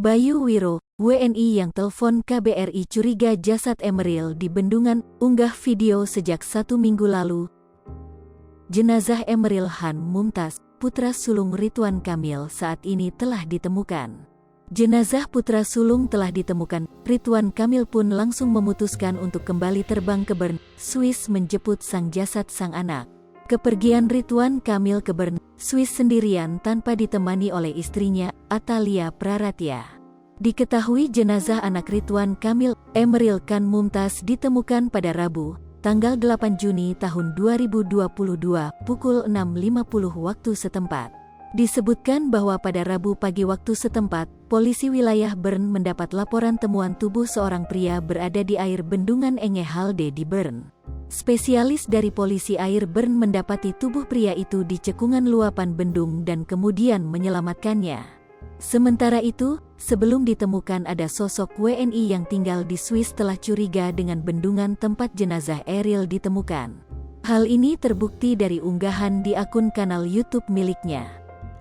Bayu Wiro, WNI yang telepon KBRI curiga jasad Emeril di Bendungan, unggah video sejak 1 minggu lalu. Jenazah Emeril Han Mumtaz, putra sulung Ridwan Kamil saat ini telah ditemukan. Jenazah putra sulung telah ditemukan, Ridwan Kamil pun langsung memutuskan untuk kembali terbang ke Bern, Swiss menjemput sang jasad sang anak. Kepergian Ridwan Kamil ke Bern, Swiss sendirian tanpa ditemani oleh istrinya, Atalia Praratya. Diketahui jenazah anak Ridwan Kamil, Emeril Khan Mumtaz ditemukan pada Rabu, tanggal 8 Juni tahun 2022, pukul 6.50 waktu setempat. Disebutkan bahwa pada Rabu pagi waktu setempat, polisi wilayah Bern mendapat laporan temuan tubuh seorang pria berada di air Bendungan Enge Halde di Bern. Spesialis dari polisi air Bern mendapati tubuh pria itu di cekungan luapan bendung dan kemudian menyelamatkannya. Sementara itu, sebelum ditemukan ada sosok WNI yang tinggal di Swiss telah curiga dengan bendungan tempat jenazah Emeril ditemukan. Hal ini terbukti dari unggahan di akun kanal YouTube miliknya.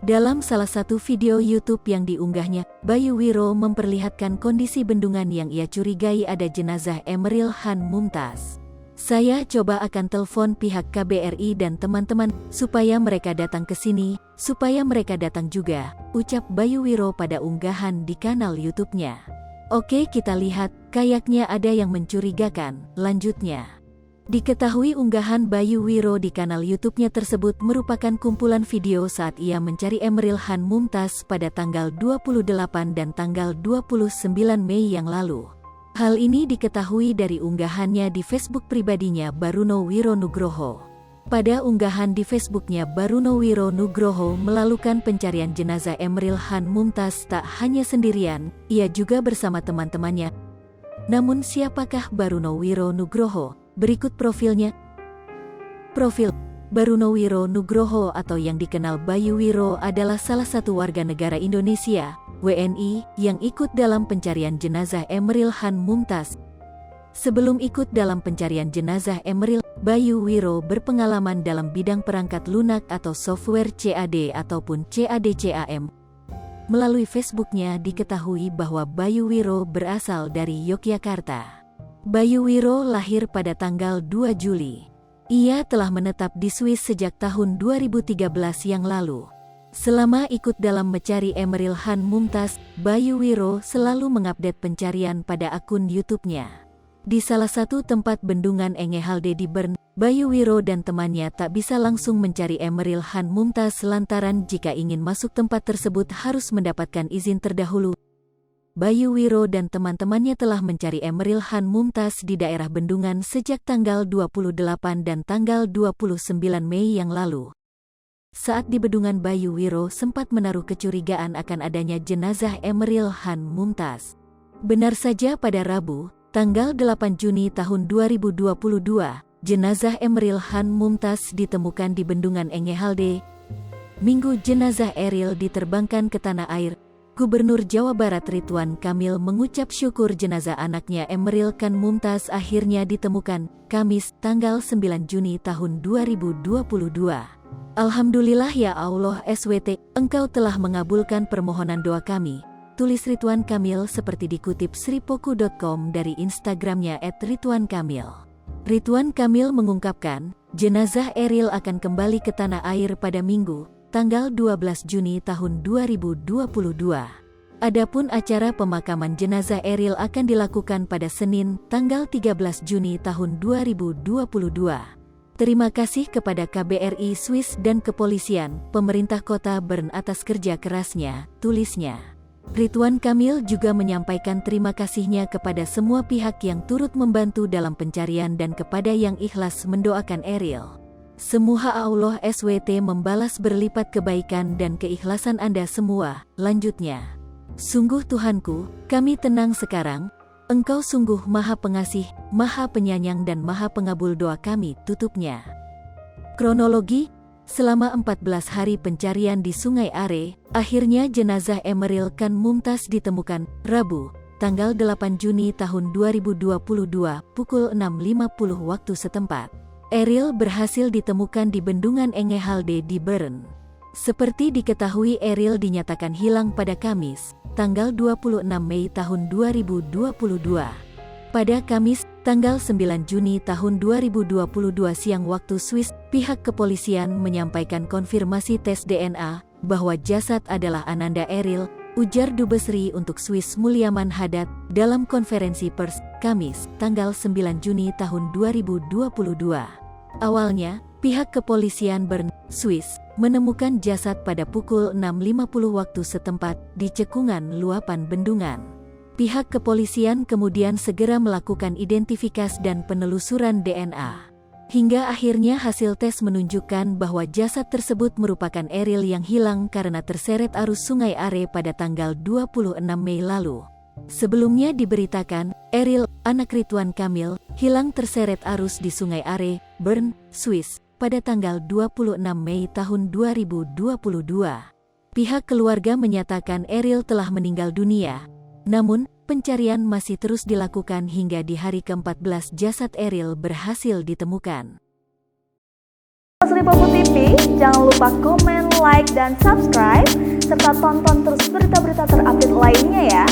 Dalam salah satu video YouTube yang diunggahnya, Bayu Wiro memperlihatkan kondisi bendungan yang ia curigai ada jenazah Emeril Han Mumtaz. Saya coba akan telepon pihak KBRI dan teman-teman, supaya mereka datang ke sini, supaya mereka datang juga, ucap Bayu Wiro pada unggahan di kanal YouTube-nya. Oke, kita lihat, kayaknya ada yang mencurigakan, lanjutnya. Diketahui unggahan Bayu Wiro di kanal YouTube-nya tersebut merupakan kumpulan video saat ia mencari Emeril Han Mumtaz pada tanggal 28 dan tanggal 29 Mei yang lalu. Hal ini diketahui dari unggahannya di Facebook pribadinya Baruno Wiro Nugroho. Pada unggahan di Facebooknya Baruno Wiro Nugroho melakukan pencarian jenazah Emeril Han Mumtaz tak hanya sendirian, ia juga bersama teman-temannya. Namun siapakah Baruno Wiro Nugroho? Berikut profilnya. Profil Baruno Wiro Nugroho atau yang dikenal Bayu Wiro adalah salah satu warga negara Indonesia, WNI, yang ikut dalam pencarian jenazah Emeril Han Mumtaz. Sebelum ikut dalam pencarian jenazah Emeril, Bayu Wiro berpengalaman dalam bidang perangkat lunak atau software CAD ataupun CAD/CAM. Melalui Facebooknya diketahui bahwa Bayu Wiro berasal dari Yogyakarta. Bayu Wiro lahir pada tanggal 2 Juli. Ia telah menetap di Swiss sejak tahun 2013 yang lalu. Selama ikut dalam mencari Emeril Han Mumtaz, Bayu Wiro selalu mengupdate pencarian pada akun YouTube-nya. Di salah satu tempat bendungan Enge Halde di Bern, Bayu Wiro dan temannya tak bisa langsung mencari Emeril Han Mumtaz lantaran jika ingin masuk tempat tersebut harus mendapatkan izin terdahulu. Bayu Wiro dan teman-temannya telah mencari Emeril Han Mumtaz di daerah Bendungan sejak tanggal 28 dan tanggal 29 Mei yang lalu. Saat di Bendungan, Bayu Wiro sempat menaruh kecurigaan akan adanya jenazah Emeril Han Mumtaz. Benar saja pada Rabu, tanggal 8 Juni tahun 2022, jenazah Emeril Han Mumtaz ditemukan di Bendungan Enge Halde. Minggu jenazah Emeril diterbangkan ke tanah air. Gubernur Jawa Barat Ridwan Kamil mengucap syukur jenazah anaknya Emeril Khan Mumtaz akhirnya ditemukan, Kamis, tanggal 9 Juni tahun 2022. Alhamdulillah ya Allah SWT, Engkau telah mengabulkan permohonan doa kami, tulis Ridwan Kamil seperti dikutip sripoku.com dari Instagramnya @ridwankamil. Ridwan Kamil mengungkapkan, jenazah Emeril akan kembali ke tanah air pada Minggu, tanggal 12 Juni tahun 2022. Adapun acara pemakaman jenazah Emeril akan dilakukan pada Senin, tanggal 13 Juni tahun 2022. Terima kasih kepada KBRI Swiss dan kepolisian, pemerintah kota Bern atas kerja kerasnya, tulisnya. Ridwan Kamil juga menyampaikan terima kasihnya kepada semua pihak yang turut membantu dalam pencarian dan kepada yang ikhlas mendoakan Emeril. Semoga Allah SWT membalas berlipat kebaikan dan keikhlasan Anda semua, lanjutnya. Sungguh Tuhanku, kami tenang sekarang, Engkau sungguh Maha Pengasih, Maha Penyayang dan Maha Pengabul doa kami, tutupnya. Kronologi, selama 14 hari pencarian di Sungai Are, akhirnya jenazah Emeril Khan Mumtaz ditemukan, Rabu, tanggal 8 Juni tahun 2022, pukul 6.50 waktu setempat. Emeril berhasil ditemukan di Bendungan Enge Halde di Bern. Seperti diketahui Emeril dinyatakan hilang pada Kamis, tanggal 26 Mei tahun 2022. Pada Kamis, tanggal 9 Juni tahun 2022 siang waktu Swiss, pihak kepolisian menyampaikan konfirmasi tes DNA bahwa jasad adalah Ananda Eril, ujar Dubes RI untuk Swiss Mulyaman Hadad dalam konferensi pers Kamis, tanggal 9 Juni tahun 2022. Awalnya, pihak kepolisian Bern, Swiss, menemukan jasad pada pukul 6.50 waktu setempat di cekungan luapan bendungan. Pihak kepolisian kemudian segera melakukan identifikasi dan penelusuran DNA. Hingga akhirnya hasil tes menunjukkan bahwa jasad tersebut merupakan Eril yang hilang karena terseret arus Sungai Are pada tanggal 26 Mei lalu. Sebelumnya diberitakan, Eril, anak Ridwan Kamil, hilang terseret arus di Sungai Are, Bern, Swiss, pada tanggal 26 Mei tahun 2022. Pihak keluarga menyatakan Eril telah meninggal dunia. Namun, pencarian masih terus dilakukan hingga di hari ke-14 jasad Eril berhasil ditemukan. Seripopo TV, jangan lupa komen, like, dan subscribe, serta tonton terus berita-berita terupdate lainnya ya.